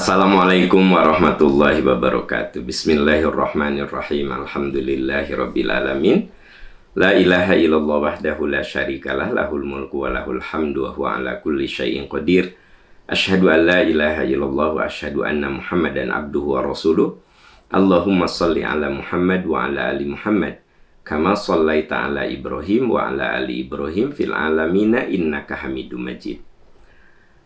Assalamualaikum warahmatullahi wabarakatuh. Bismillahirrahmanirrahim. Alhamdulillahirabbil alamin. La ilaha illallah wahdahu la syarikalah, lahul mulku wa lahul hamdu wa huwa ala kulli syai'in qadir. Asyhadu an la ilaha illallah wa asyhadu anna Muhammadan abduhu wa rasuluh. Allahumma shalli ala Muhammad wa ala ali Muhammad kama shallaita ala Ibrahim wa ala ali Ibrahim fil alamina innaka Hamidum Majid.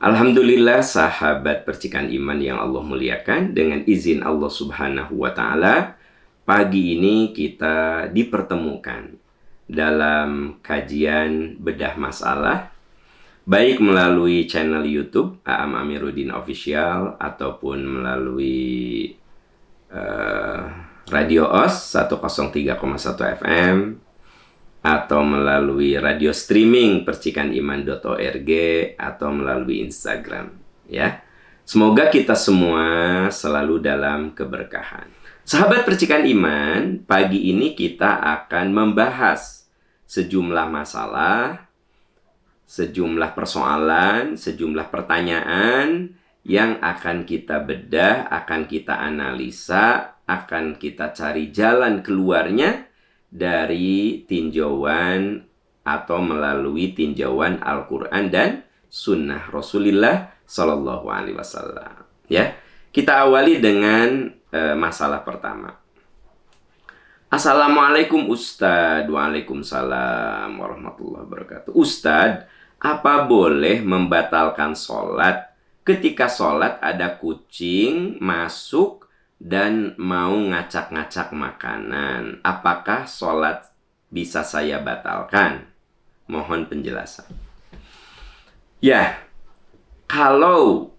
Alhamdulillah, sahabat percikan iman yang Allah muliakan, dengan izin Allah Subhanahu wa Ta'ala, pagi ini kita dipertemukan dalam kajian bedah masalah, baik melalui channel YouTube Aam Amiruddin Official ataupun melalui Radio OS 103,1 FM atau melalui radio streaming percikaniman.org atau melalui Instagram, ya. Semoga kita semua selalu dalam keberkahan. Sahabat percikan iman, pagi ini kita akan membahas sejumlah masalah, sejumlah persoalan, sejumlah pertanyaan yang akan kita bedah, akan kita analisa, akan kita cari jalan keluarnya dari tinjauan atau melalui tinjauan Al-Quran dan Sunnah Rasulullah Sallallahu Alaihi Wasallam. Ya, kita awali dengan masalah pertama. Assalamualaikum Ustadz. Waalaikumsalam warahmatullahi wabarakatuh. Ustadz, apa boleh membatalkan sholat ketika sholat ada kucing masuk dan mau ngacak-ngacak makanan? Apakah sholat bisa saya batalkan? Mohon penjelasan. Ya, kalau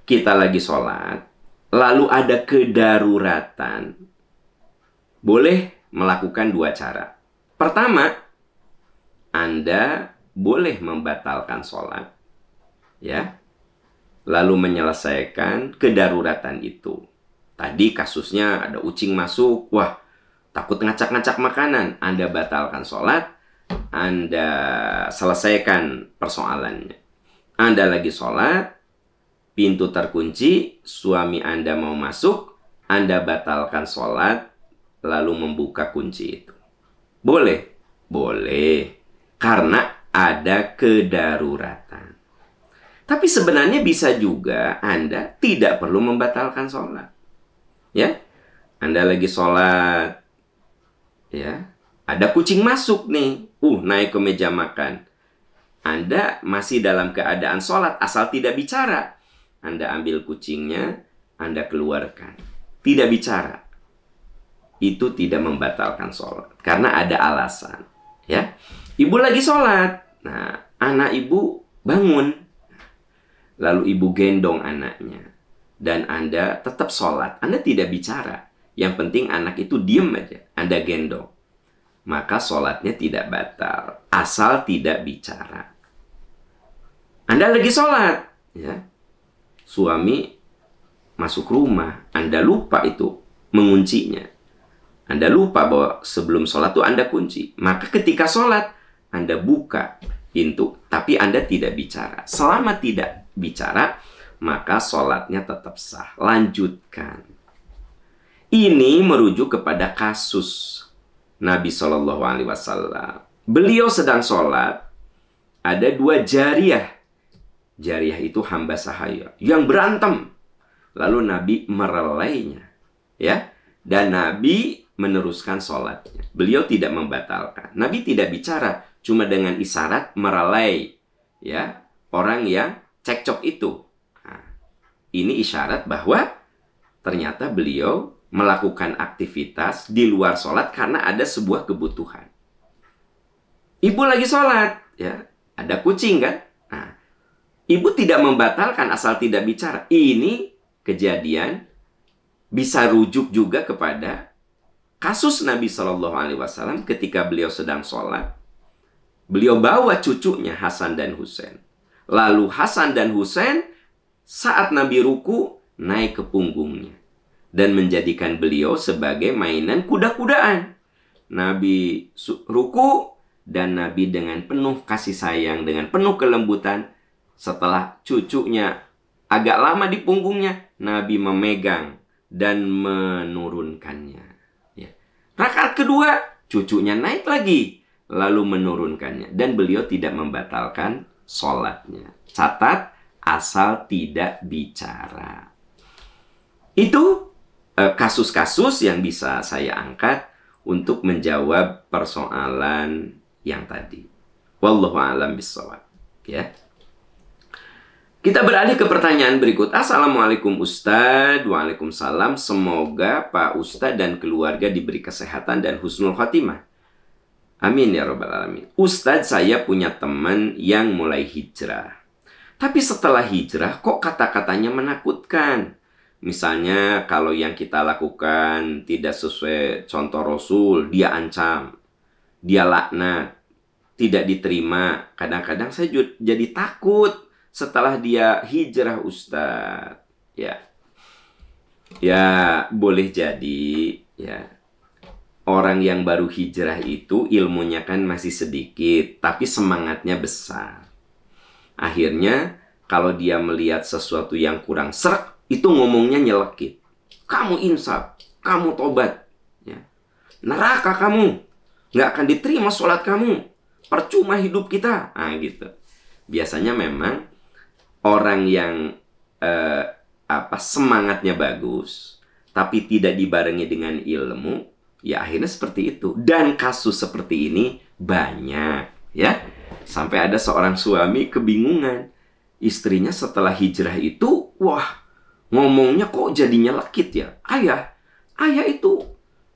kita lagi sholat, lalu ada kedaruratan, boleh melakukan dua cara. Pertama, Anda boleh membatalkan sholat, ya, lalu menyelesaikan kedaruratan itu. Tadi kasusnya ada kucing masuk, wah, takut ngacak-ngacak makanan. Anda batalkan sholat, Anda selesaikan persoalannya. Anda lagi sholat, pintu terkunci, suami Anda mau masuk, Anda batalkan sholat, lalu membuka kunci itu. Boleh? Boleh. Karena ada kedaruratan. Tapi sebenarnya bisa juga Anda tidak perlu membatalkan sholat. Ya, Anda lagi sholat, ya, ada kucing masuk nih, naik ke meja makan. Anda masih dalam keadaan sholat, asal tidak bicara. Anda ambil kucingnya, Anda keluarkan. Tidak bicara. Itu tidak membatalkan sholat, karena ada alasan. Ya, ibu lagi sholat. Nah, anak ibu bangun. Lalu ibu gendong anaknya. Dan Anda tetap sholat, Anda tidak bicara. Yang penting anak itu diem aja, Anda gendong. Maka sholatnya tidak batal, asal tidak bicara. Anda lagi sholat, ya. Suami masuk rumah, Anda lupa itu menguncinya. Anda lupa bahwa sebelum sholat itu Anda kunci. Maka ketika sholat, Anda buka pintu, tapi Anda tidak bicara. Selama tidak bicara, maka sholatnya tetap sah. Lanjutkan. Ini merujuk kepada kasus Nabi Shallallahu Alaihi Wasallam. Beliau sedang sholat, ada dua jariyah. Jariyah itu hamba sahaya yang berantem. Lalu Nabi merelainya, ya, dan Nabi meneruskan sholatnya. Beliau tidak membatalkan. Nabi tidak bicara, cuma dengan isyarat merelai, ya, orang yang cekcok itu. Ini isyarat bahwa ternyata beliau melakukan aktivitas di luar sholat karena ada sebuah kebutuhan. Ibu lagi sholat, ya, ada kucing kan? Nah, ibu tidak membatalkan asal tidak bicara. Ini kejadian bisa rujuk juga kepada kasus Nabi Shallallahu Alaihi Wasallam ketika beliau sedang sholat. Beliau bawa cucunya Hasan dan Husain. Lalu Hasan dan Husain saat Nabi ruku, naik ke punggungnya dan menjadikan beliau sebagai mainan kuda-kudaan. Nabi ruku dan Nabi dengan penuh kasih sayang, dengan penuh kelembutan, setelah cucunya agak lama di punggungnya, Nabi memegang dan menurunkannya. Ya. Rakaat kedua, cucunya naik lagi, lalu menurunkannya. Dan beliau tidak membatalkan sholatnya. Catat, asal tidak bicara. Itu kasus-kasus yang bisa saya angkat untuk menjawab persoalan yang tadi. Wallahu a'lam bishawab. Ya. Kita beralih ke pertanyaan berikut. Assalamualaikum Ustadz. Waalaikumsalam. Semoga Pak Ustadz dan keluarga diberi kesehatan dan husnul khatimah. Amin ya rabbal alamin. Ustadz, saya punya teman yang mulai hijrah. Tapi setelah hijrah kok kata-katanya menakutkan. Misalnya kalau yang kita lakukan tidak sesuai contoh Rasul, dia ancam, dia laknat, tidak diterima. Kadang-kadang saya jadi takut setelah dia hijrah, Ustadz. Ya, boleh jadi ya. Orang yang baru hijrah itu ilmunya kan masih sedikit, tapi semangatnya besar. Akhirnya kalau dia melihat sesuatu yang kurang srek, itu ngomongnya nyelekit. Kamu insaf, kamu tobat, ya. Neraka kamu, nggak akan diterima sholat kamu, percuma hidup kita. Nah gitu. Biasanya memang orang yang semangatnya bagus, tapi tidak dibarengi dengan ilmu, ya akhirnya seperti itu. Dan kasus seperti ini banyak, ya. Sampai ada seorang suami kebingungan. Istrinya setelah hijrah itu, wah, ngomongnya kok jadinya lekit ya. Ayah itu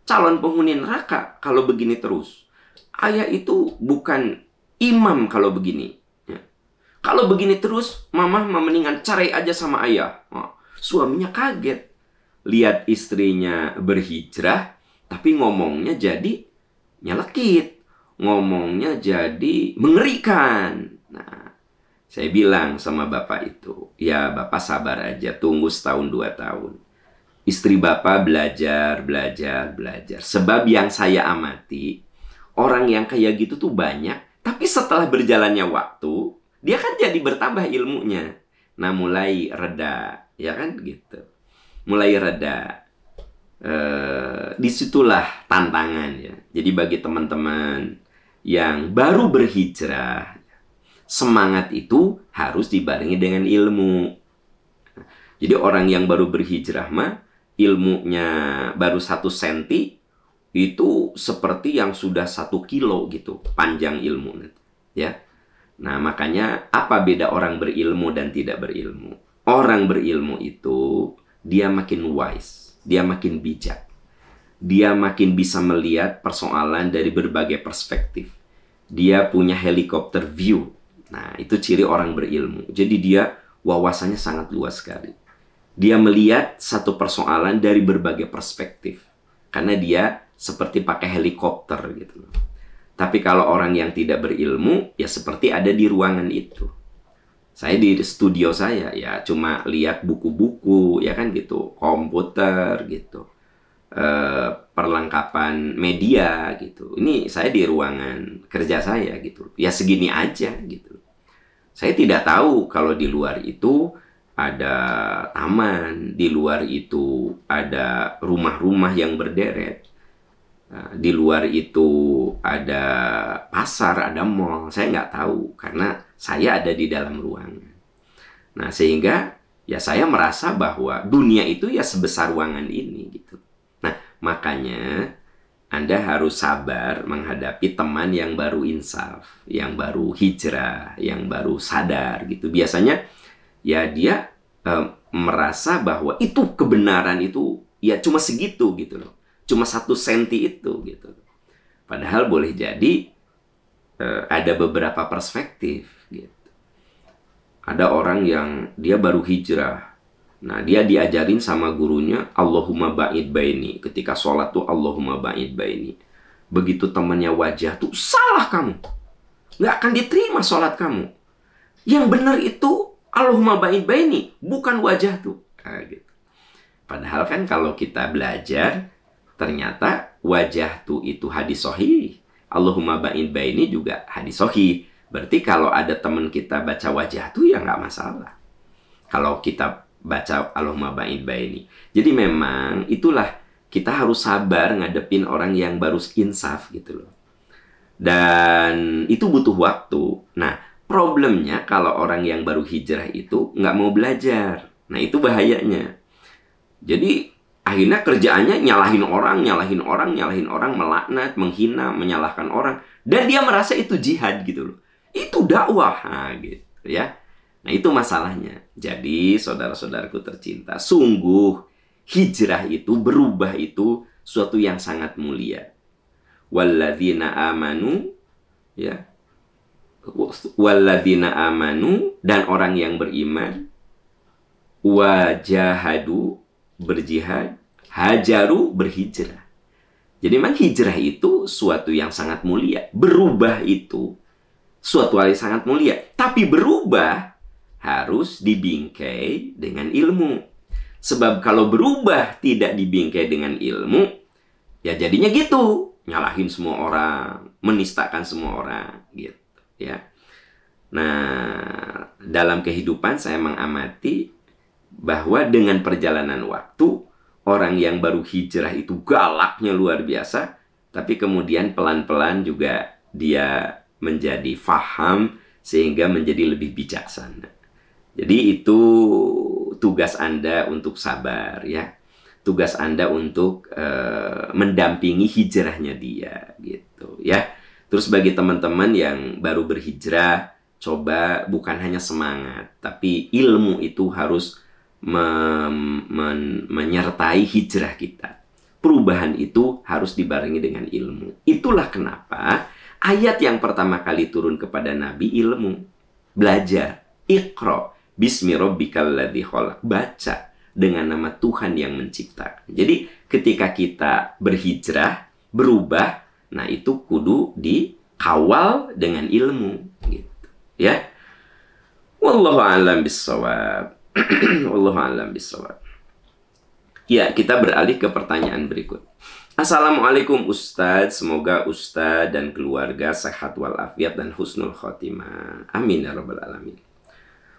calon penghuni neraka kalau begini terus. Ayah itu bukan imam kalau begini. Kalau begini terus, mama mendingan cerai aja sama ayah. Suaminya kaget. Lihat istrinya berhijrah, tapi ngomongnya jadi nyelekit. Ngomongnya jadi mengerikan. Nah, saya bilang sama bapak itu, ya bapak sabar aja, tunggu setahun 2 tahun. Istri bapak belajar. Sebab yang saya amati, orang yang kayak gitu tuh banyak, tapi setelah berjalannya waktu, dia kan jadi bertambah ilmunya. Nah, mulai reda, ya kan gitu. Mulai reda. Disitulah tantangan ya. Jadi bagi teman-teman yang baru berhijrah, semangat itu harus dibarengi dengan ilmu. Jadi orang yang baru berhijrah mah, ilmunya baru 1 senti, itu seperti yang sudah 1 kilo gitu, panjang ilmu. Ya. Nah, makanya apa beda orang berilmu dan tidak berilmu? Orang berilmu itu, dia makin wise, dia makin bijak. Dia makin bisa melihat persoalan dari berbagai perspektif. Dia punya helikopter view. Nah, itu ciri orang berilmu. Jadi dia wawasannya sangat luas sekali. Dia melihat satu persoalan dari berbagai perspektif. Karena dia seperti pakai helikopter gitu. Tapi kalau orang yang tidak berilmu, ya seperti ada di ruangan itu. Saya di studio saya, ya cuma lihat buku-buku, ya kan gitu. Komputer gitu. Perlengkapan media gitu. Ini saya di ruangan kerja saya gitu. Ya segini aja gitu. Saya tidak tahu kalau di luar itu ada taman, di luar itu ada rumah-rumah yang berderet. Di luar itu ada pasar, ada mall. Saya nggak tahu karena saya ada di dalam ruangan. Nah, sehingga ya saya merasa bahwa dunia itu ya sebesar ruangan ini gitu. Nah, makanya Anda harus sabar menghadapi teman yang baru insaf, yang baru hijrah, yang baru sadar gitu. Biasanya ya dia merasa bahwa itu kebenaran itu ya cuma segitu gitu loh. Cuma 1 senti itu gitu. Padahal boleh jadi ada beberapa perspektif gitu. Ada orang yang dia baru hijrah. Nah, dia diajarin sama gurunya Allahumma ba'id baini. Ketika sholat tuh Allahumma ba'id baini. Begitu temannya wajah tuh, salah kamu. Nggak akan diterima sholat kamu. Yang benar itu Allahumma ba'id baini, bukan wajah tuh. Nah, gitu. Padahal kan kalau kita belajar, ternyata wajah tuh itu hadis sahih. Allahumma ba'id baini juga hadis sahih. Berarti kalau ada teman kita baca wajah tuh ya nggak masalah. Kalau kita baca Allahumma ba'id baini. Jadi memang itulah, kita harus sabar ngadepin orang yang baru insaf gitu loh. Dan itu butuh waktu. Nah, problemnya kalau orang yang baru hijrah itu nggak mau belajar. Nah, itu bahayanya. Jadi akhirnya kerjaannya nyalahin orang, melaknat, menghina, menyalahkan orang. Dan dia merasa itu jihad gitu loh. Itu dakwah, nah, gitu ya. Nah, itu masalahnya. Jadi, saudara-saudaraku tercinta, sungguh hijrah itu, berubah itu suatu yang sangat mulia. Walladzina amanu, ya. Walladzina amanu, dan orang yang beriman, wajahadu, berjihad, hajaru, berhijrah. Jadi memang hijrah itu suatu yang sangat mulia. Berubah itu suatu hal yang sangat mulia. Tapi berubah harus dibingkai dengan ilmu. Sebab kalau berubah tidak dibingkai dengan ilmu, ya jadinya gitu. Nyalahin semua orang, menistakan semua orang, gitu ya. Nah, dalam kehidupan saya mengamati bahwa dengan perjalanan waktu, orang yang baru hijrah itu galaknya luar biasa, tapi kemudian pelan-pelan juga dia menjadi faham sehingga menjadi lebih bijaksana. Jadi itu tugas Anda untuk sabar ya. Tugas Anda untuk mendampingi hijrahnya dia gitu ya. Terus bagi teman-teman yang baru berhijrah, coba bukan hanya semangat, tapi ilmu itu harus menyertai hijrah kita. Perubahan itu harus dibarengi dengan ilmu. Itulah kenapa ayat yang pertama kali turun kepada Nabi ilmu. Belajar. Iqra bismi rabbikal ladzi khalaq. Baca dengan nama Tuhan yang menciptakan. Jadi ketika kita berhijrah, berubah, nah itu kudu dikawal dengan ilmu gitu. Ya. Wallahu a'lam bissawab. Wallahu a'lam bissawab. Ya, kita beralih ke pertanyaan berikut. Assalamualaikum Ustadz, semoga Ustadz dan keluarga sehat walafiat dan husnul khotimah. Amin ya rabbal alamin.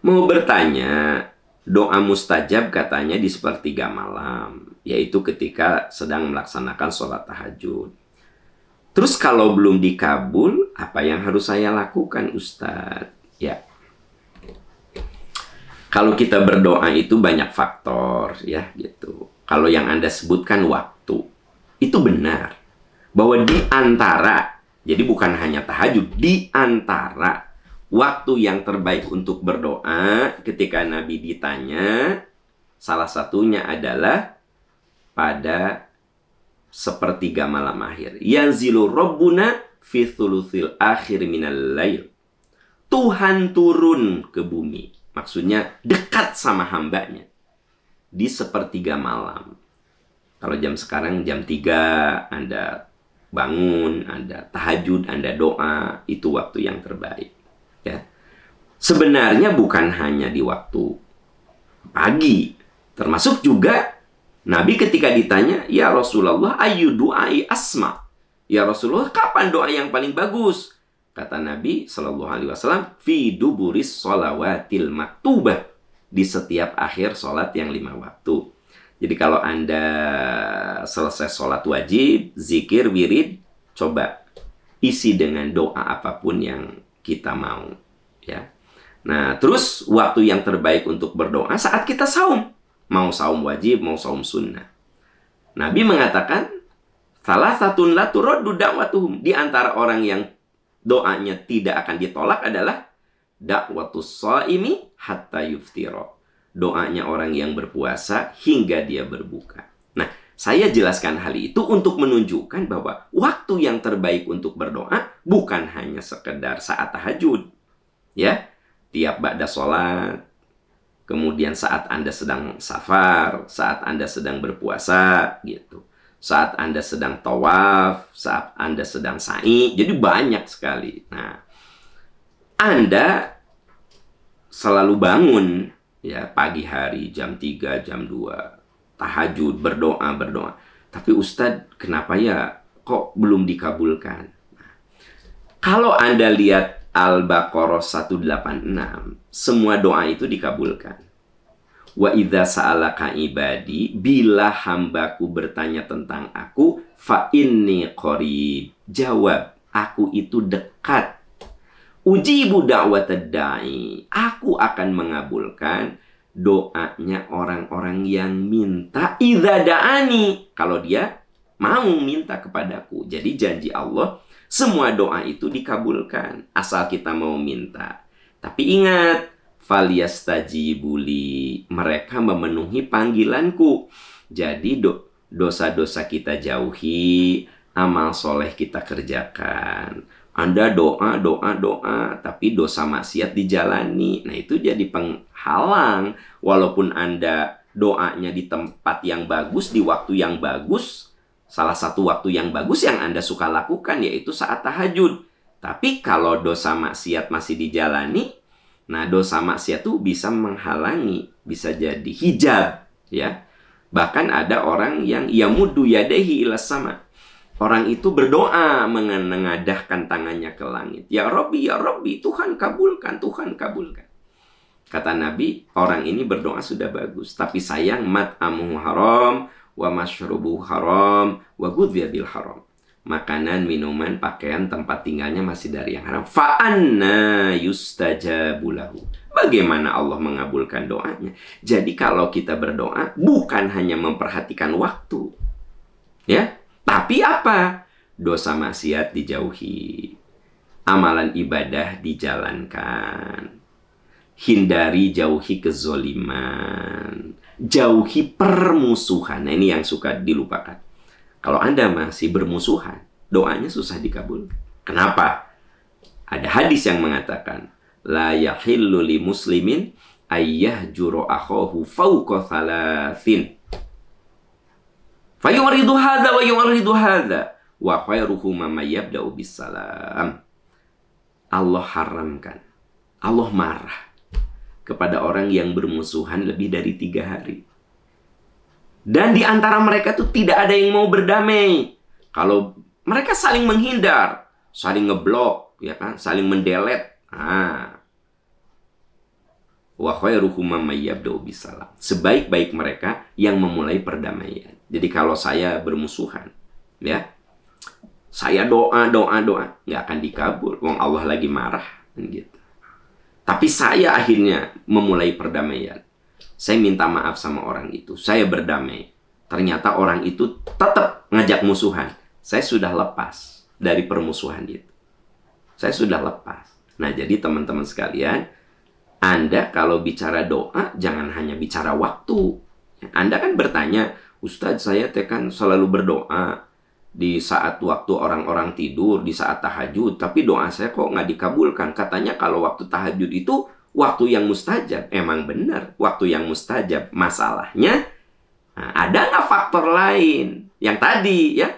Mau bertanya, doa mustajab katanya di sepertiga malam, yaitu ketika sedang melaksanakan sholat tahajud. Terus kalau belum dikabul, apa yang harus saya lakukan Ustadz? Ya, kalau kita berdoa itu banyak faktor ya gitu. Kalau yang Anda sebutkan waktu, itu benar. Bahwa di antara, jadi bukan hanya tahajud, di antara waktu yang terbaik untuk berdoa ketika Nabi ditanya, salah satunya adalah pada sepertiga malam akhir. Yanzilu Rabbuna fi thuluthil akhir minal lail. Tuhan turun ke bumi. Maksudnya dekat sama hambanya di sepertiga malam. Kalau jam sekarang jam 3 Anda bangun, Anda tahajud, Anda doa, itu waktu yang terbaik. Ya. Sebenarnya bukan hanya di waktu pagi, termasuk juga Nabi ketika ditanya, ya Rasulullah, ayu du'ai asma. Ya Rasulullah, kapan doa yang paling bagus? Kata Nabi SAW, fi duburis sholawatil maktubah, di setiap akhir sholat yang 5 waktu. Jadi kalau Anda selesai sholat wajib, zikir, wirid, coba isi dengan doa apapun yang kita mau. Ya. Nah, terus waktu yang terbaik untuk berdoa saat kita saum. Mau saum wajib, mau saum sunnah. Nabi mengatakan, salah satun la turaddu da'watuhum. Di antara orang yang doanya tidak akan ditolak adalah da'watus shaimi hatta yuftira. Doanya orang yang berpuasa hingga dia berbuka. Nah, saya jelaskan hal itu untuk menunjukkan bahwa waktu yang terbaik untuk berdoa bukan hanya sekedar saat tahajud. Ya, tiap ba'da sholat, kemudian saat Anda sedang safar, saat Anda sedang berpuasa, gitu. Saat Anda sedang tawaf, saat Anda sedang sa'i, jadi banyak sekali. Nah, Anda selalu bangun ya pagi hari jam 3, jam 2, tahajud, berdoa. Tapi Ustadz, kenapa ya kok belum dikabulkan? Nah, kalau Anda lihat Al-Baqarah 186, semua doa itu dikabulkan. Wa idza sa'alaka ibadi, bila hambaku bertanya tentang aku, fa inni qarib. Jawab, aku itu dekat. Ujibu da'watad da'i. Aku akan mengabulkan doanya orang-orang yang minta idza da'ani. Kalau dia mau minta kepadaku. Jadi janji Allah, semua doa itu dikabulkan asal kita mau minta. Tapi ingat, falyastajibuli, mereka memenuhi panggilanku. Jadi dosa-dosa kita jauhi, amal soleh kita kerjakan. Anda doa, tapi dosa maksiat dijalani. Nah, itu jadi penghalang. Walaupun Anda doanya di tempat yang bagus, di waktu yang bagus. Salah satu waktu yang bagus yang Anda suka lakukan yaitu saat tahajud. Tapi kalau dosa maksiat masih dijalani, nah dosa maksiat itu bisa menghalangi, bisa jadi hijab, ya. Bahkan ada orang yang yamuddu yadehi ilas sama. Orang itu berdoa mengadahkan tangannya ke langit. Ya Rabbi, Tuhan kabulkan, Tuhan kabulkan. Kata Nabi, orang ini berdoa sudah bagus, tapi sayang mat'amuhu haram, wa masyrubuhu haram, wa ghudhiya bil haram. Makanan, minuman, pakaian, tempat tinggalnya masih dari yang haram. Fa'anna yustajabu lahu. Bagaimana Allah mengabulkan doanya? Jadi kalau kita berdoa, bukan hanya memperhatikan waktu. Ya, tapi apa? Dosa maksiat dijauhi. Amalan ibadah dijalankan. Hindari, jauhi kezoliman. Jauhi permusuhan. Nah, ini yang suka dilupakan. Kalau Anda masih bermusuhan, doanya susah dikabul. Kenapa? Ada hadis yang mengatakan, la yahillu li muslimin ayyahjuru akhahu fawqa thalathin. Fayuridu hadha wa yuridu hadha. Wa khairuhuma man yabda'u bisalam. Allah haramkan. Allah marah kepada orang yang bermusuhan lebih dari 3 hari. Dan di antara mereka tuh tidak ada yang mau berdamai. Kalau mereka saling menghindar, saling ngeblok, ya kan, saling mendelete. Wa khairuhum may yabda'u bisalam. Sebaik-baik mereka yang memulai perdamaian. Jadi kalau saya bermusuhan, ya, saya doa, nggak akan dikabul. Wong Allah lagi marah, gitu. Tapi saya akhirnya memulai perdamaian. Saya minta maaf sama orang itu. Saya berdamai. Ternyata orang itu tetap ngajak musuhan. Saya sudah lepas dari permusuhan itu. Saya sudah lepas. Nah, jadi teman-teman sekalian, Anda kalau bicara doa, jangan hanya bicara waktu. Anda kan bertanya, Ustadz, saya kan selalu berdoa di saat waktu orang-orang tidur, di saat tahajud. Tapi doa saya kok nggak dikabulkan. Katanya kalau waktu tahajud itu waktu yang mustajab. Emang benar, waktu yang mustajab. Masalahnya, ada nggak faktor lain? Yang tadi, ya,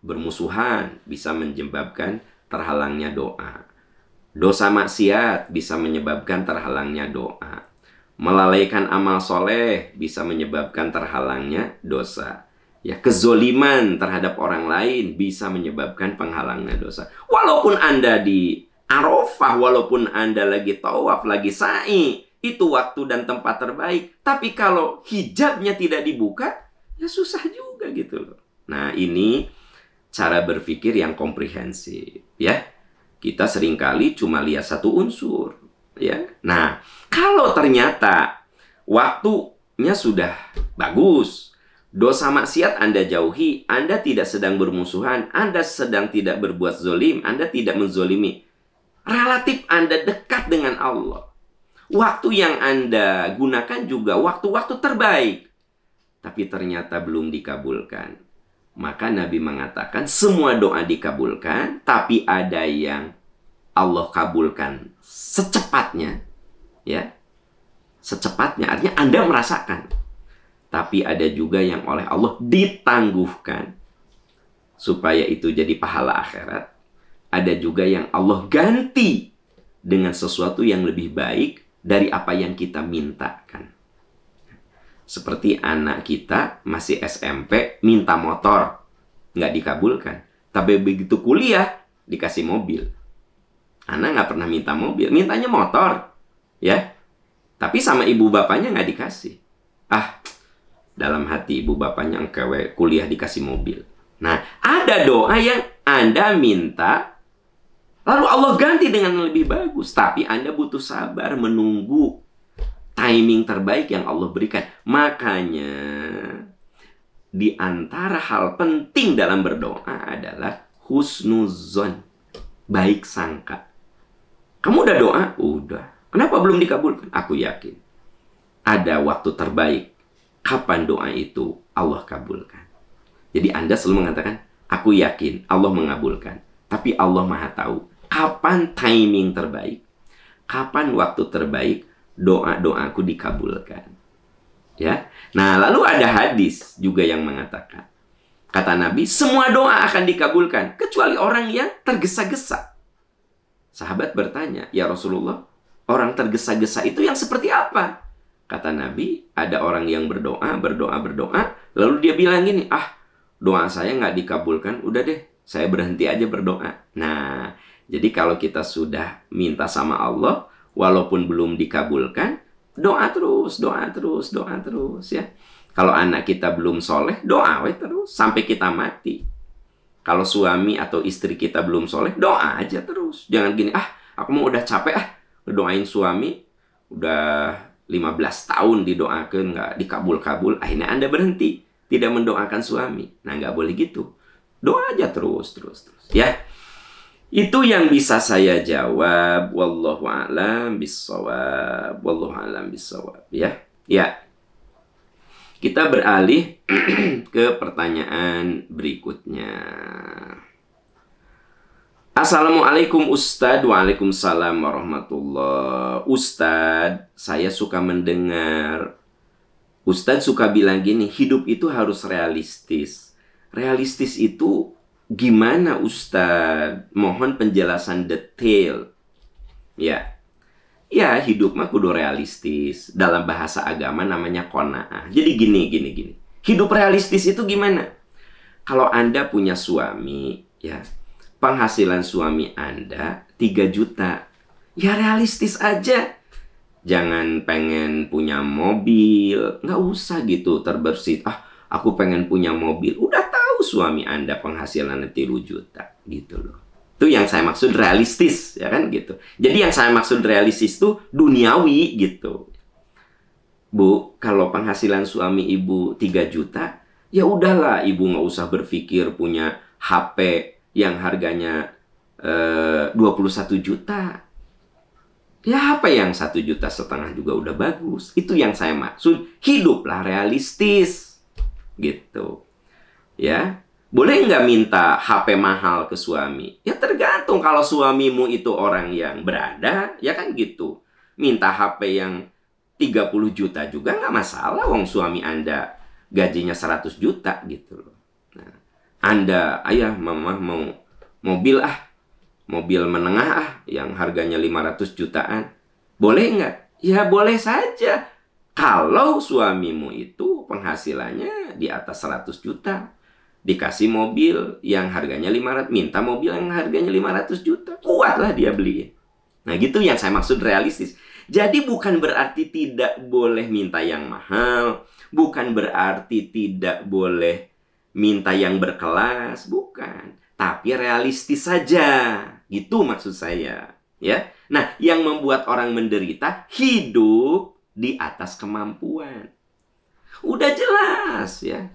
bermusuhan bisa menyebabkan terhalangnya doa. Dosa maksiat bisa menyebabkan terhalangnya doa. Melalaikan amal soleh bisa menyebabkan terhalangnya dosa. Ya, kezoliman terhadap orang lain bisa menyebabkan penghalangnya dosa. Walaupun Anda di Arafah, walaupun Anda lagi tawaf, lagi sa'i, itu waktu dan tempat terbaik. Tapi kalau hijabnya tidak dibuka, ya susah juga gitu loh. Nah, ini cara berpikir yang komprehensif, ya. Kita seringkali cuma lihat satu unsur, ya. Nah, kalau ternyata waktunya sudah bagus, dosa maksiat Anda jauhi, Anda tidak sedang bermusuhan, Anda sedang tidak berbuat zolim, Anda tidak menzolimi, relatif Anda dekat dengan Allah. Waktu yang Anda gunakan juga waktu-waktu terbaik. Tapi ternyata belum dikabulkan. Maka Nabi mengatakan semua doa dikabulkan, tapi ada yang Allah kabulkan secepatnya. Ya, secepatnya artinya Anda merasakan. Tapi ada juga yang oleh Allah ditangguhkan supaya itu jadi pahala akhirat. Ada juga yang Allah ganti dengan sesuatu yang lebih baik dari apa yang kita mintakan. Seperti anak kita masih SMP minta motor, nggak dikabulkan. Tapi begitu kuliah dikasih mobil. Anak nggak pernah minta mobil, mintanya motor, ya. Tapi sama ibu bapaknya nggak dikasih. Ah, dalam hati ibu bapaknya engkau kuliah dikasih mobil. Nah, ada doa yang Anda minta, lalu Allah ganti dengan yang lebih bagus. Tapi Anda butuh sabar menunggu timing terbaik yang Allah berikan. Makanya, di antara hal penting dalam berdoa adalah husnuzon, baik sangka. Kamu udah doa? Udah. Kenapa belum dikabulkan? Aku yakin ada waktu terbaik kapan doa itu Allah kabulkan. Jadi Anda selalu mengatakan, aku yakin Allah mengabulkan. Tapi Allah Maha tahu kapan timing terbaik, kapan waktu terbaik doa-doaku dikabulkan. Ya. Nah, lalu ada hadis juga yang mengatakan, kata Nabi, semua doa akan dikabulkan kecuali orang yang tergesa-gesa. Sahabat bertanya, ya Rasulullah, orang tergesa-gesa itu yang seperti apa? Kata Nabi, ada orang yang berdoa, lalu dia bilang gini, doa saya nggak dikabulkan, udah deh, saya berhenti aja berdoa. Nah, jadi kalau kita sudah minta sama Allah, walaupun belum dikabulkan, doa terus ya. Kalau anak kita belum soleh, doa terus sampai kita mati. Kalau suami atau istri kita belum soleh, doa aja terus. Jangan gini, aku mau udah capek doain suami, udah 15 tahun didoakan, nggak dikabul-kabul, akhirnya Anda berhenti, tidak mendoakan suami. Nah, nggak boleh gitu. Doa aja terus. Ya, itu yang bisa saya jawab. Wallahu a'lam bishawab. Ya. Kita beralih ke pertanyaan berikutnya. Assalamualaikum Ustadz. Waalaikumsalam warahmatullah. Ustadz, saya suka mendengar Ustadz suka bilang gini, hidup itu harus realistis. Realistis itu gimana Ustadz? Mohon penjelasan detail. Ya, hidup mah kudu realistis. Dalam bahasa agama namanya qanaah. Jadi gini. Hidup realistis itu gimana? Kalau Anda punya suami, ya, penghasilan suami Anda 3 juta. Ya realistis aja. Jangan pengen punya mobil. Nggak usah gitu terbersit. Aku pengen punya mobil. Udah tahu suami Anda penghasilan 3 juta. Gitu loh. Itu yang saya maksud realistis, ya kan gitu. Jadi yang saya maksud realistis itu duniawi gitu. Bu, kalau penghasilan suami ibu 3 juta, ya udahlah ibu nggak usah berpikir punya HP yang harganya 21 juta. Ya HP yang 1,5 juta juga udah bagus. Itu yang saya maksud, hiduplah realistis. Gitu. Ya. Boleh nggak minta HP mahal ke suami? Ya tergantung, kalau suamimu itu orang yang berada, ya kan gitu. Minta HP yang 30 juta juga nggak masalah, wong suami Anda gajinya 100 juta gitu loh. Nah, Anda, ayah, mama mau mobil mobil menengah yang harganya 500 jutaan. Boleh nggak? Ya boleh saja. Kalau suamimu itu penghasilannya di atas 100 juta. Dikasih mobil yang harganya 500, minta mobil yang harganya 500 juta, kuatlah dia beliin. Nah, gitu yang saya maksud realistis. Jadi bukan berarti tidak boleh minta yang mahal, bukan berarti tidak boleh minta yang berkelas, bukan. Tapi realistis saja, gitu maksud saya, ya. Nah, yang membuat orang menderita hidup di atas kemampuan. Udah jelas, ya.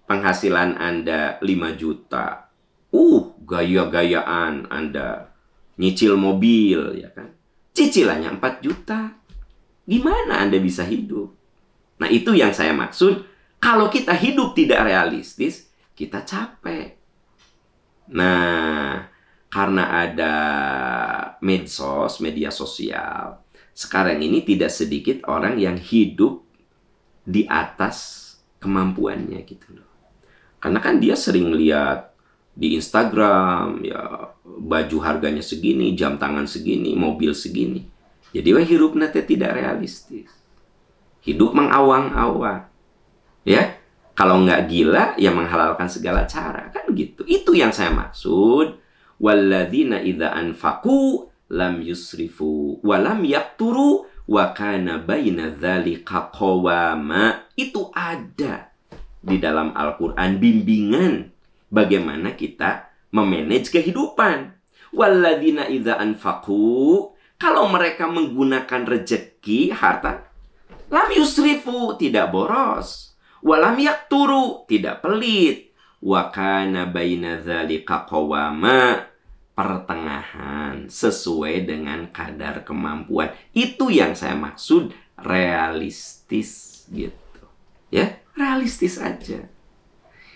Penghasilan Anda 5 juta. Gaya-gayaan Anda nyicil mobil, ya kan? Cicilannya 4 juta. Gimana Anda bisa hidup? Nah, itu yang saya maksud. Kalau kita hidup tidak realistis, kita capek. Nah, karena ada medsos, media sosial, sekarang ini tidak sedikit orang yang hidup di atas kemampuannya gitu loh. Karena kan dia sering lihat di Instagram, ya baju harganya segini, jam tangan segini, mobil segini. Jadi hidup nanti tidak realistis. Hidup mengawang-awang. Ya, kalau nggak gila, ya menghalalkan segala cara. Kan gitu. Itu yang saya maksud. Walladzina idza anfaqu lam yusrifu wa lam yaqturu Wa kana baina dzalika qawama. Itu ada di dalam Al-Quran bimbingan bagaimana kita memanage kehidupan. Walladzina idza anfaqu, kalau mereka menggunakan rezeki, harta, lam yusrifu, tidak boros, walam yakturu, tidak pelit, wa kana baina dzalika qawama, pertengahan, sesuai dengan kadar kemampuan. Itu yang saya maksud realistis gitu. Ya, realistis aja.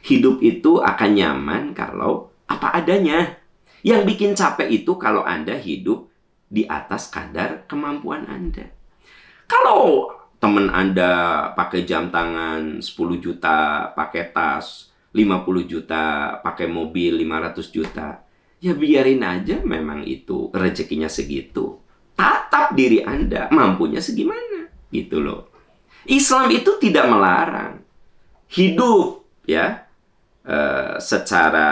Hidup itu akan nyaman kalau apa adanya. Yang bikin capek itu kalau Anda hidup di atas kadar kemampuan Anda. Kalau teman Anda pakai jam tangan 10 juta, pakai tas 50 juta, pakai mobil 500 juta, ya biarin aja, memang itu rezekinya segitu. Tatap diri Anda, mampunya segimana, gitu loh. Islam itu tidak melarang hidup, ya, secara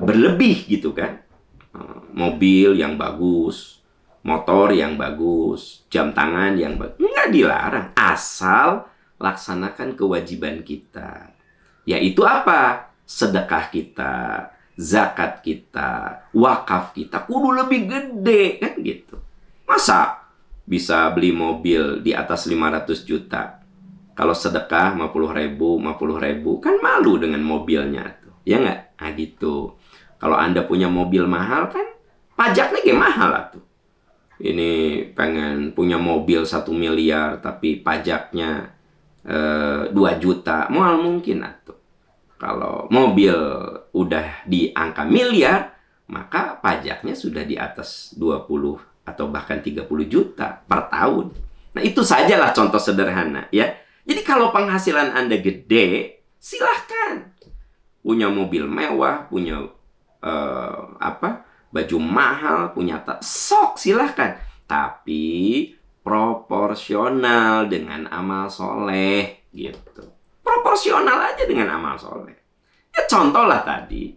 berlebih gitu kan. Mobil yang bagus, motor yang bagus, jam tangan yang bagus, nggak dilarang, asal laksanakan kewajiban kita, yaitu apa? Sedekah kita, zakat kita, wakaf kita kudu lebih gede kan gitu. Masa bisa beli mobil di atas 500 juta, kalau sedekah 50 ribu, kan malu dengan mobilnya tuh, ya nggak? Nah gitu. Kalau Anda punya mobil mahal kan pajaknya kayak mahal lah tuh. Ini pengen punya mobil 1 miliar tapi pajaknya 2 juta, mual mungkin atuh. Kalau mobil udah di angka miliar, maka pajaknya sudah di atas 20 atau bahkan 30 juta per tahun. Nah itu sajalah contoh sederhana ya. Jadi kalau penghasilan Anda gede, silahkan. Punya mobil mewah, punya baju mahal, punya sok, silahkan. Tapi proporsional dengan amal soleh gitu. Proporsional aja dengan amal soleh. Ya contoh lah tadi,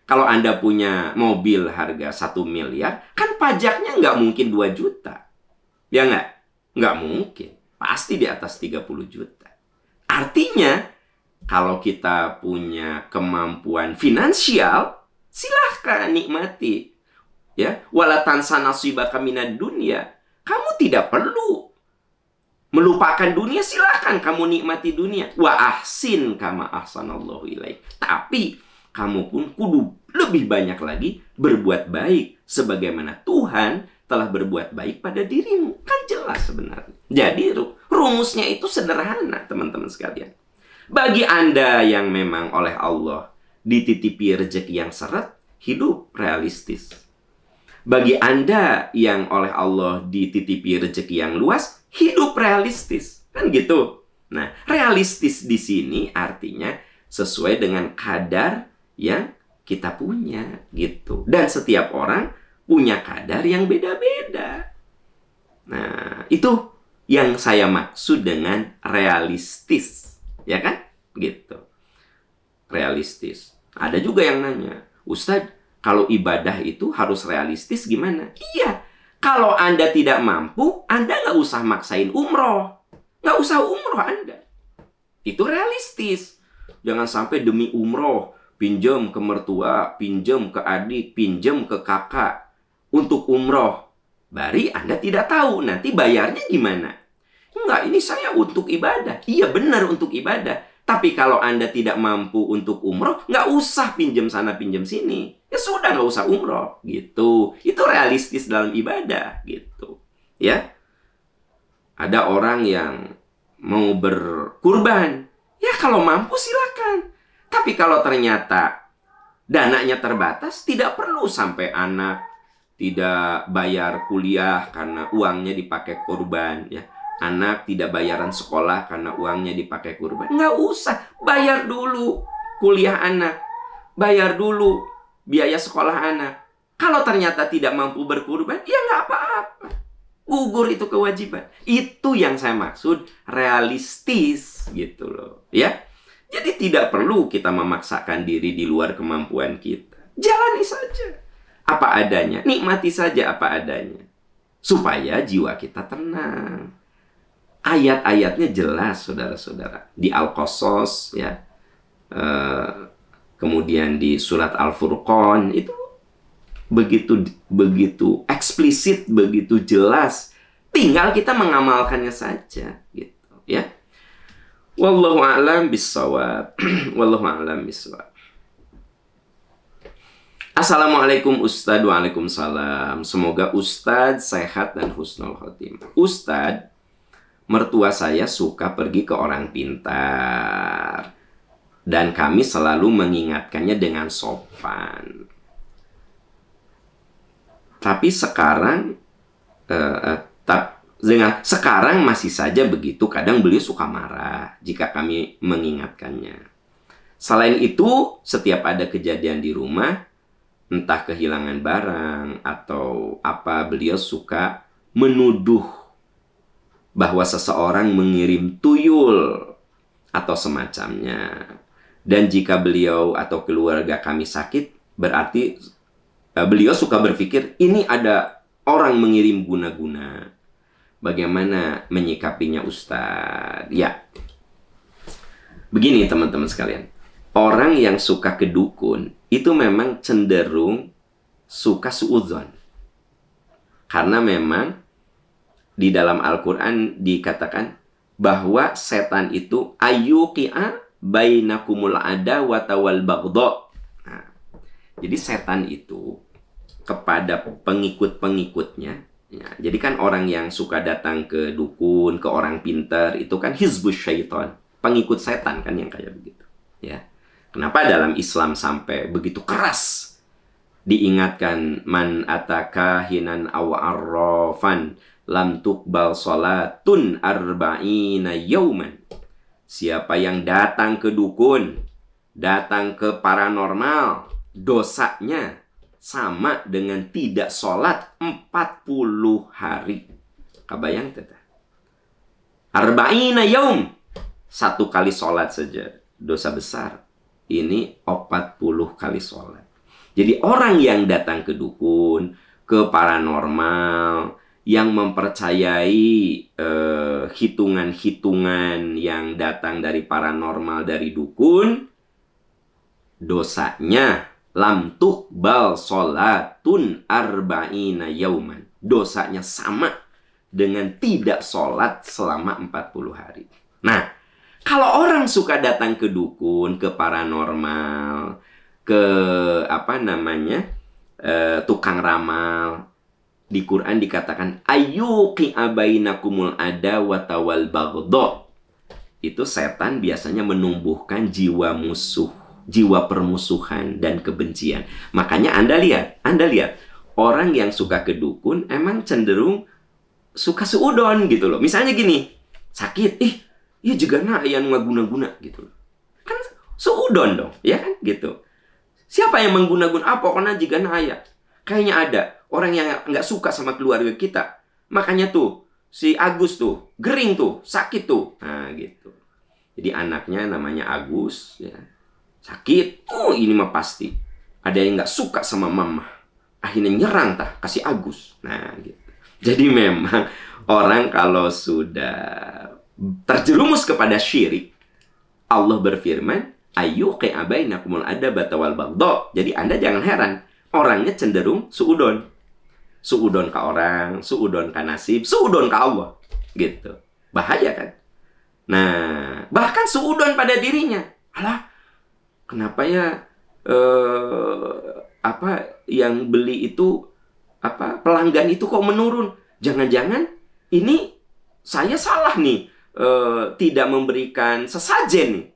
kalau Anda punya mobil harga 1 miliar, kan pajaknya nggak mungkin 2 juta. Ya nggak? Nggak mungkin. Pasti di atas 30 juta. Artinya, kalau kita punya kemampuan finansial, silahkan nikmati. Ya, wala tansa nasibaka minad dunya. Kamu tidak perlu melupakan dunia, silahkan kamu nikmati dunia. Wa ahsin kama ahsanallahu ilaik. Tapi kamu pun kudu lebih banyak lagi berbuat baik sebagaimana Tuhan telah berbuat baik pada dirimu. Kan jelas sebenarnya. Jadi rumusnya itu sederhana, teman-teman sekalian. Bagi Anda yang memang oleh Allah dititipi rezeki yang seret, hidup realistis. Bagi Anda yang oleh Allah dititipi rezeki yang luas, hidup realistis. Kan gitu. Nah, realistis di sini artinya sesuai dengan kadar yang kita punya gitu. Dan setiap orang punya kadar yang beda-beda. Nah, itu yang saya maksud dengan realistis. Ya kan? Gitu. Realistis. Ada juga yang nanya, Ustadz, kalau ibadah itu harus realistis gimana? Iya. Kalau Anda tidak mampu, Anda nggak usah maksain umroh. Nggak usah umroh Anda. Itu realistis. Jangan sampai demi umroh, pinjam ke mertua, pinjam ke adik, pinjam ke kakak untuk umroh. Bari Anda tidak tahu nanti bayarnya gimana. Enggak, ini saya untuk ibadah. Iya benar untuk ibadah. Tapi kalau Anda tidak mampu untuk umroh, nggak usah pinjam sana pinjam sini. Ya sudah, nggak usah umroh gitu. Itu realistis dalam ibadah gitu. Ya, ada orang yang mau berkurban. Ya kalau mampu silakan. Tapi kalau ternyata dananya terbatas, tidak perlu sampai anak tidak bayar kuliah karena uangnya dipakai kurban. Ya, anak tidak bayaran sekolah karena uangnya dipakai kurban. Nggak usah, bayar dulu kuliah anak, bayar dulu biaya sekolah anak. Kalau ternyata tidak mampu berkurban, ya nggak apa-apa, gugur itu kewajiban. Itu yang saya maksud realistis gitu loh, ya. Jadi tidak perlu kita memaksakan diri di luar kemampuan kita. Jalani saja. apa adanya. Nikmati saja apa adanya. Supaya jiwa kita tenang. Ayat-ayatnya jelas, saudara-saudara. Di Al-Qasas, ya. Kemudian di surat Al-Furqan, itu begitu eksplisit, begitu jelas. Tinggal kita mengamalkannya saja, gitu, ya. Wallahu a'lam bissawab. Wallahu a'lam bissawab. Assalamualaikum Ustadz. Waalaikumsalam. Semoga Ustadz sehat dan husnul khotimah. Ustadz, mertua saya suka pergi ke orang pintar. Dan kami selalu mengingatkannya dengan sopan. Tapi sekarang sekarang masih saja begitu. Kadang beliau suka marah jika kami mengingatkannya. Selain itu, setiap ada kejadian di rumah, entah kehilangan barang atau apa, beliau suka menuduh bahwa seseorang mengirim tuyul atau semacamnya. Dan jika beliau atau keluarga kami sakit, berarti beliau suka berpikir, ini ada orang mengirim guna-guna. Bagaimana menyikapinya Ustadz? Ya, begini teman-teman sekalian. Orang yang suka ke dukun, itu memang cenderung suka suudzon. Karena memang di dalam Al-Quran dikatakan bahwa setan itu ayyuqi'a bainakumul adawata wal baghdha. Nah, jadi setan itu kepada pengikut-pengikutnya, ya, jadi kan orang yang suka datang ke dukun, ke orang pintar, itu kan hizbus syaitan, pengikut setan kan yang kayak begitu, ya. Kenapa dalam Islam sampai begitu keras diingatkan man ataka hinan aw arrafan lam tuqbal salatun arba'ina yauman. Siapa yang datang ke dukun, datang ke paranormal, dosanya sama dengan tidak sholat 40 hari. Kabayang teteh? Arba'ina yaum. Satu kali sholat saja dosa besar. Ini 40 kali sholat. Jadi orang yang datang ke dukun, ke paranormal, yang mempercayai hitungan-hitungan yang datang dari paranormal, dari dukun, dosanya lam tuqbal sholatun arba'ina yauman. Dosanya sama dengan tidak sholat selama 40 hari. Nah, kalau orang suka datang ke dukun, ke paranormal, ke tukang ramal, di Quran dikatakan ayyuqi'a bainakumul adawata wal baghdha. Itu setan biasanya menumbuhkan jiwa musuh, jiwa permusuhan dan kebencian. Makanya Anda lihat orang yang suka ke dukun emang cenderung suka seudon gitu loh. Misalnya gini, sakit, iya juga yang ngaguna-guna gitu loh. Kan seudon dong, ya kan gitu. Siapa yang mengguna-guna? Pokoknya jika ayah. Kayaknya ada orang yang nggak suka sama keluarga kita. Makanya tuh, si Agus tuh, gering tuh, sakit tuh. Nah, gitu. Jadi anaknya namanya Agus, ya. Sakit. Ini mah pasti. Ada yang nggak suka sama mama. Akhirnya nyerang kasih Agus. Nah, gitu. Jadi memang orang kalau sudah terjerumus kepada syirik, Allah berfirman, ayyuqi'a bainakumul adawata wal baghdha. Jadi Anda jangan heran. Orangnya cenderung suudon. Suudon ke orang, suudon ke nasib, suudon ke Allah. Gitu. Bahaya kan? Nah, bahkan suudon pada dirinya. Alah, kenapa ya yang beli itu pelanggan itu kok menurun? Jangan-jangan ini saya salah nih, tidak memberikan sesajen nih.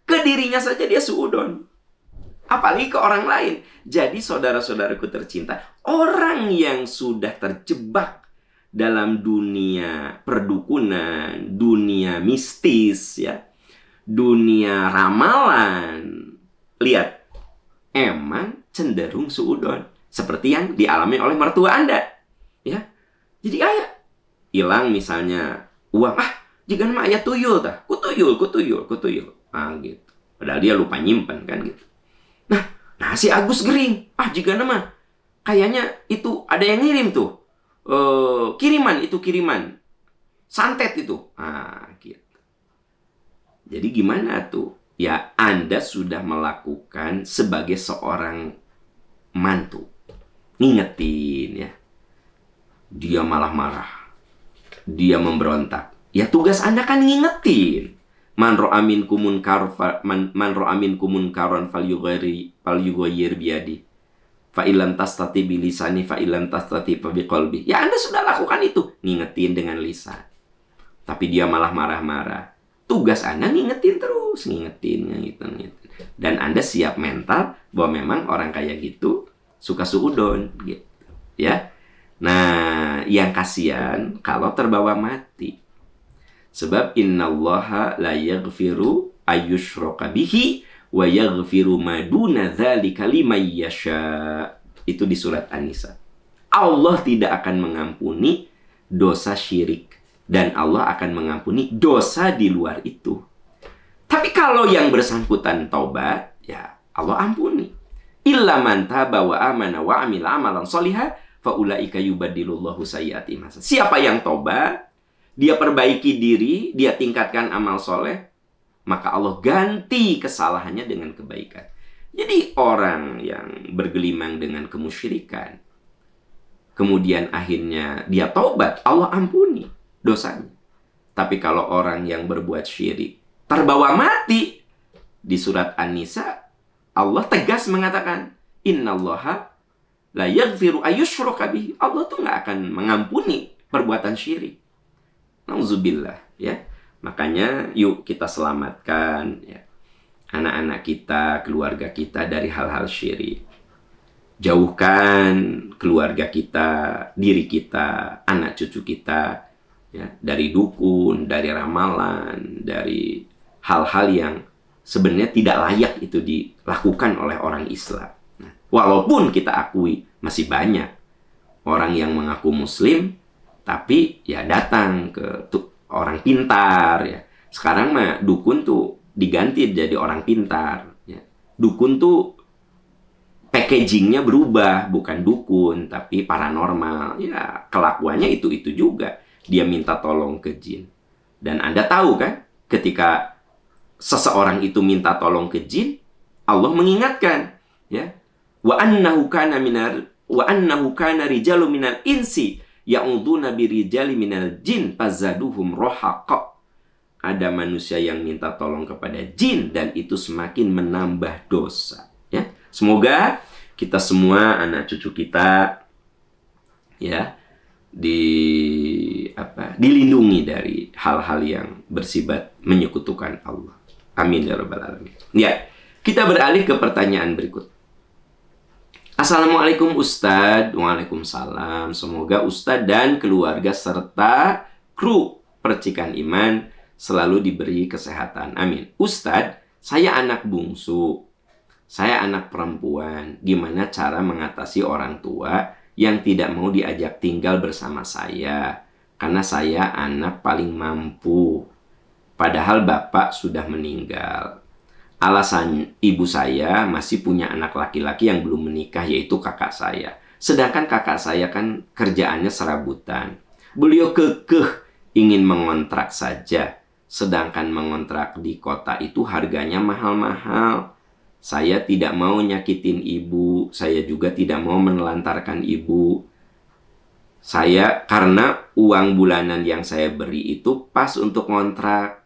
Ke dirinya saja dia suudon. Apalagi ke orang lain. Jadi saudara-saudaraku tercinta, orang yang sudah terjebak dalam dunia perdukunan, dunia mistis, ya, dunia ramalan, lihat, emang cenderung suudon. Seperti yang dialami oleh mertua Anda, ya. Jadi hilang misalnya uang, jika nama ayah tuyul kutuyul. Gitu. Padahal dia lupa nyimpen kan gitu. Nah si Agus gering. Jika nama kayaknya itu ada yang ngirim tuh. Kiriman, itu kiriman. Santet itu. Ah, gitu. Jadi gimana tuh? Ya, Anda sudah melakukan sebagai seorang mantu. Ngingetin ya. Dia malah marah. Dia memberontak. Ya tugas Anda kan ngingetin. Man ra'a minkum munkaran falyughayyir biyadi. Fa illam tastati bi lisani fa illam tastati fa biqalbi. Ya Anda sudah lakukan itu, ngingetin dengan lisan. Tapi dia malah marah-marah. Tugas Anda ngingetin terus, ngingetin. Dan Anda siap mental bahwa memang orang kayak gitu suka suudon gitu. Ya. Nah, yang kasihan kalau terbawa mati. Sebab innallaha la yaghfiru ayyushraka bihi wa yaghfiru ma duna dzalika liman yasha. Itu di surat An-Nisa. Allah tidak akan mengampuni dosa syirik dan Allah akan mengampuni dosa di luar itu. Tapi kalau yang bersangkutan taubat, ya Allah ampuni. Illa man taba wa amana wa amila amalan sholihan fa ulaika yubaddilullahu sayyi'atihim hasanat. Siapa yang taubat, dia perbaiki diri, dia tingkatkan amal soleh, maka Allah ganti kesalahannya dengan kebaikan. Jadi orang yang bergelimang dengan kemusyrikan, kemudian akhirnya dia taubat, Allah ampuni dosanya. Tapi kalau orang yang berbuat syirik, terbawa mati, di surat An-Nisa, Allah tegas mengatakan, innallaha la yaghfiru ayyushraka bihi. Allah tuh nggak akan mengampuni perbuatan syirik. Nauzubillah, ya. Makanya yuk kita selamatkan ya, anak-anak kita, keluarga kita dari hal-hal syirik. Jauhkan keluarga kita, diri kita, anak cucu kita ya, dari dukun, dari ramalan, dari hal-hal yang sebenarnya tidak layak itu dilakukan oleh orang Islam. Nah, walaupun kita akui masih banyak orang yang mengaku muslim, tapi ya datang ke orang pintar ya. Sekarang mah dukun tuh diganti jadi orang pintar ya. Dukun tuh packagingnya berubah, bukan dukun tapi paranormal. Ya kelakuannya itu juga. Dia minta tolong ke jin. Dan Anda tahu kan, ketika seseorang itu minta tolong ke jin, Allah mengingatkan ya, wa annahu kana rijalu minal insi ya'uduna birijali minal jin fazaduhum rohaqa. Ada manusia yang minta tolong kepada jin dan itu semakin menambah dosa ya. Semoga kita semua, anak cucu kita ya, dilindungi dari hal-hal yang bersifat menyekutukan Allah. Amin ya rabbal alamin. Ya, kita beralih ke pertanyaan berikut. Assalamualaikum Ustadz. Waalaikumsalam. Semoga Ustadz dan keluarga serta kru Percikan Iman selalu diberi kesehatan. Amin. Ustadz, saya anak bungsu. Saya anak perempuan. Gimana cara mengatasi orang tua yang tidak mau diajak tinggal bersama saya? Karena saya anak paling mampu. Padahal bapak sudah meninggal. Alasan ibu saya masih punya anak laki-laki yang belum menikah, yaitu kakak saya. Sedangkan kakak saya kan kerjaannya serabutan. Beliau kekeh ingin mengontrak saja. Sedangkan mengontrak di kota itu harganya mahal-mahal. Saya tidak mau nyakitin ibu. Saya juga tidak mau menelantarkan ibu. Saya, karena uang bulanan yang saya beri itu pas untuk ngontrak.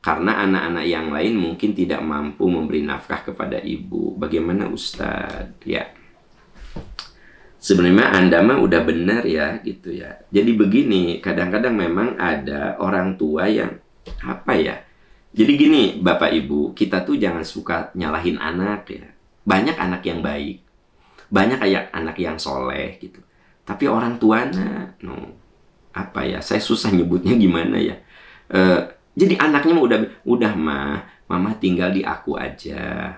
Karena anak-anak yang lain mungkin tidak mampu memberi nafkah kepada ibu. Bagaimana Ustadz? Ya, sebenarnya Anda mah udah benar ya, gitu ya. Jadi begini, kadang-kadang memang ada orang tua yang apa ya. Jadi gini, Bapak Ibu, kita tuh jangan suka nyalahin anak ya. Banyak anak yang baik, banyak kayak anak yang soleh gitu. Tapi orang tuanya, apa ya? Saya susah nyebutnya gimana ya. Jadi anaknya udah mama tinggal di aku aja.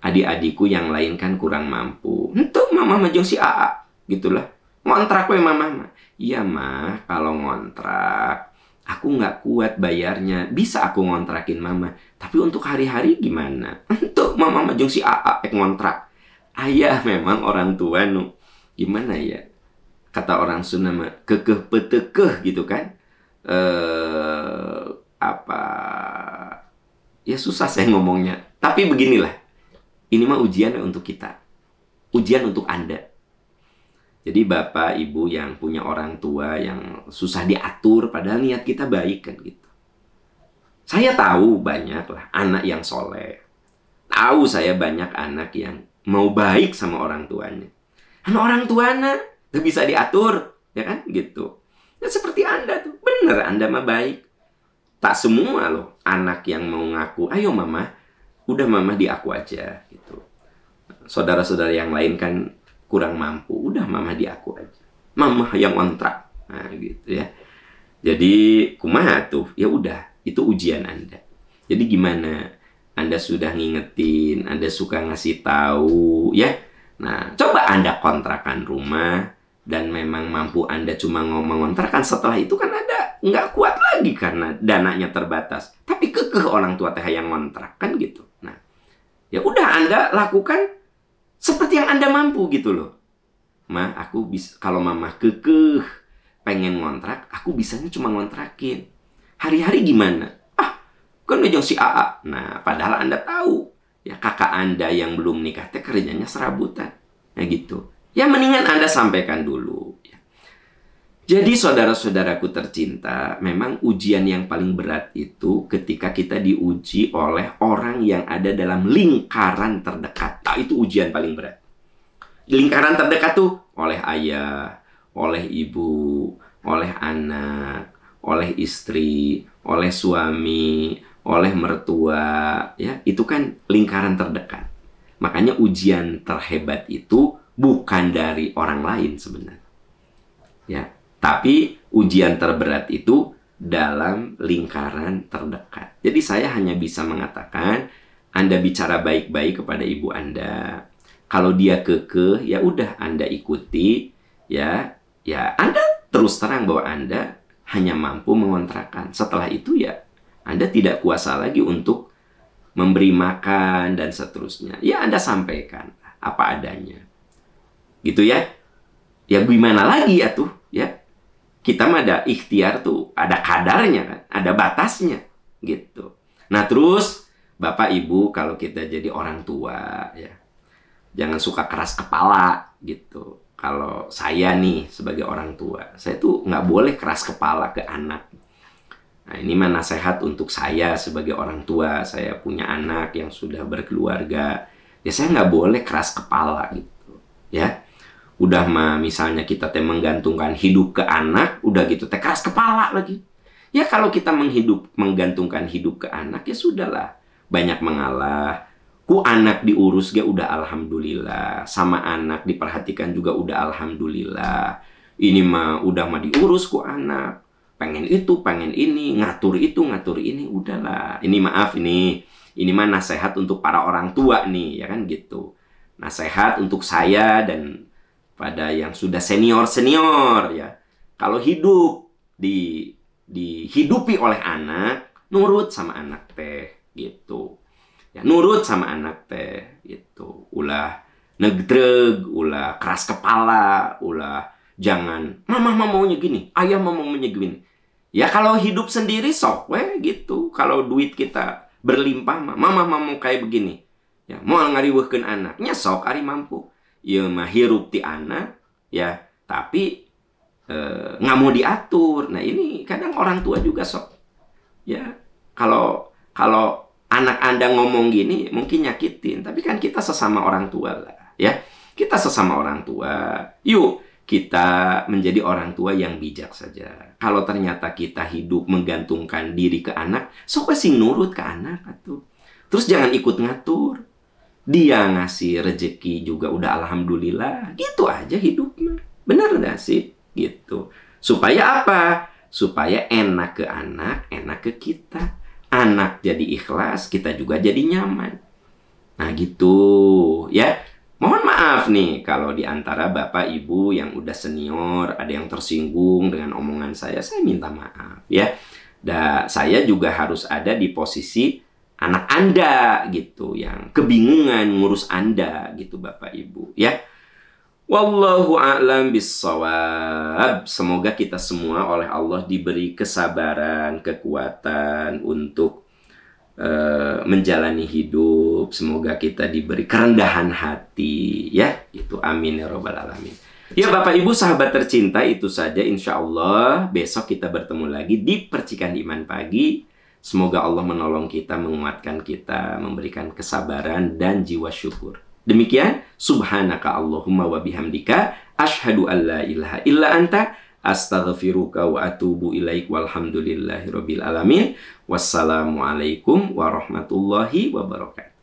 Adik-adikku yang lain kan kurang mampu. Entuh mama majong si AA gitulah. Ngontrak we mama. Iya mah, kalau ngontrak aku nggak kuat bayarnya. Bisa aku ngontrakin mama. Tapi untuk hari-hari gimana? Entuh mama majong si AA ngontrak. Ayah memang orang tua gimana ya? Kata orang Sunda mah kekeh petekeh gitu kan. Apa ya, susah saya ngomongnya. Tapi beginilah. Ini mah ujian untuk kita. Ujian untuk Anda. Jadi Bapak, Ibu yang punya orang tua yang susah diatur, padahal niat kita baik kan gitu. Saya tahu banyak lah anak yang soleh. Tahu saya banyak anak yang mau baik sama orang tuanya. Anak orang tuanya gak bisa diatur, ya kan gitu. Ya seperti Anda tuh, bener Anda mah baik. Tak semua loh anak yang mau ngaku, ayo mama, udah mama di aku aja gitu. Saudara-saudara yang lain kan kurang mampu, udah mama di aku aja, mama yang ngontrak, nah gitu ya. Jadi kumaha tuh, ya udah itu ujian Anda. Jadi gimana, Anda sudah ngingetin, Anda suka ngasih tahu ya. Nah coba Anda kontrakan rumah dan memang mampu Anda cuma mengontrakan, setelah itu kan Anda nggak kuat lagi karena dananya terbatas, tapi kekeh orang tua teh yang ngontrak kan gitu. Nah ya udah Anda lakukan seperti yang Anda mampu gitu loh. Ma, aku bisa, kalau mama kekeh pengen ngontrak, aku bisanya cuma ngontrakin. Hari-hari gimana? Ah, kan ngejong si AA. Nah, padahal Anda tahu, ya kakak Anda yang belum nikah teh kerjanya serabutan. Nah gitu. Ya mendingan Anda sampaikan dulu. Ya. Jadi saudara-saudaraku tercinta, memang ujian yang paling berat itu ketika kita diuji oleh orang yang ada dalam lingkaran terdekat. Nah, itu ujian paling berat. Lingkaran terdekat tuh oleh ayah, oleh ibu, oleh anak, oleh istri, oleh suami, oleh mertua, ya, itu kan lingkaran terdekat. Makanya ujian terhebat itu bukan dari orang lain sebenarnya. Ya, tapi ujian terberat itu dalam lingkaran terdekat. Jadi saya hanya bisa mengatakan, Anda bicara baik-baik kepada ibu Anda. Kalau dia kekeh, ya udah Anda ikuti, ya Anda terus terang bahwa Anda hanya mampu mengontrakan. Setelah itu ya Anda tidak kuasa lagi untuk memberi makan dan seterusnya. Ya Anda sampaikan apa adanya. Gitu ya. Ya gimana lagi ya tuh, ya. Kita mah ada ikhtiar tuh, ada kadarnya kan, ada batasnya gitu. Nah, terus Bapak Ibu kalau kita jadi orang tua ya, jangan suka keras kepala gitu. Kalau saya nih sebagai orang tua, saya tuh nggak boleh keras kepala ke anak. Nah ini mah nasihat untuk saya sebagai orang tua. Saya punya anak yang sudah berkeluarga. Ya saya nggak boleh keras kepala gitu. Ya, udah mah misalnya kita teh menggantungkan hidup ke anak, udah gitu teh keras kepala lagi. Ya kalau kita menggantungkan hidup ke anak ya sudahlah, banyak mengalah. Ku anak diurus ge udah alhamdulillah, sama anak diperhatikan juga udah alhamdulillah. Ini mah udah mah diurus ku anak, pengen itu pengen ini, ngatur itu ngatur ini, udahlah. Ini maaf ini mah nasihat untuk para orang tua nih ya kan gitu. Nasihat untuk saya dan pada yang sudah senior ya. Kalau hidup dihidupi oleh anak, nurut sama anak teh gitu. Ya, nurut sama anak teh gitu. Ulah negdreg, ulah keras kepala, ulah jangan mama maunya gini, ayah maunya gini. Ya kalau hidup sendiri sok we gitu. Kalau duit kita berlimpah mama mau kayak begini. Ya mau ngariweuhkeun anaknya sok ari mampu. Ya mah hirup ti anak ya, tapi nggak mau diatur. Nah ini kadang orang tua juga sok. Ya kalau anak Anda ngomong gini mungkin nyakitin, tapi kan kita sesama orang tua lah, ya. Kita sesama orang tua. Yuk, kita menjadi orang tua yang bijak saja. Kalau ternyata kita hidup menggantungkan diri ke anak, sok sing nurut ke anak atuh. Terus jangan ikut ngatur. Dia ngasih rezeki juga udah alhamdulillah. Gitu aja hidupnya. Benar nggak sih? Gitu. Supaya apa? Supaya enak ke anak, enak ke kita. Anak jadi ikhlas, kita juga jadi nyaman. Nah gitu ya. Mohon maaf nih kalau di antara Bapak Ibu yang udah senior ada yang tersinggung dengan omongan saya minta maaf ya. Dan saya juga harus ada di posisi anak Anda gitu yang kebingungan ngurus Anda gitu Bapak Ibu ya. Wallahu a'lam bissawab. Semoga kita semua oleh Allah diberi kesabaran, kekuatan untuk menjalani hidup. Semoga kita diberi kerendahan hati ya. Itu amin ya robbal alamin. Ya Bapak Ibu sahabat tercinta, itu saja insya Allah. Besok kita bertemu lagi di Percikan Iman Pagi. Semoga Allah menolong kita, menguatkan kita, memberikan kesabaran dan jiwa syukur. Demikian, subhanaka Allahumma wa bihamdika, asyhadu an la ilaha illa anta, astaghfiruka wa atubu ilaik, walhamdulillahi rabbil alamin. Wassalamualaikum warahmatullahi wabarakatuh.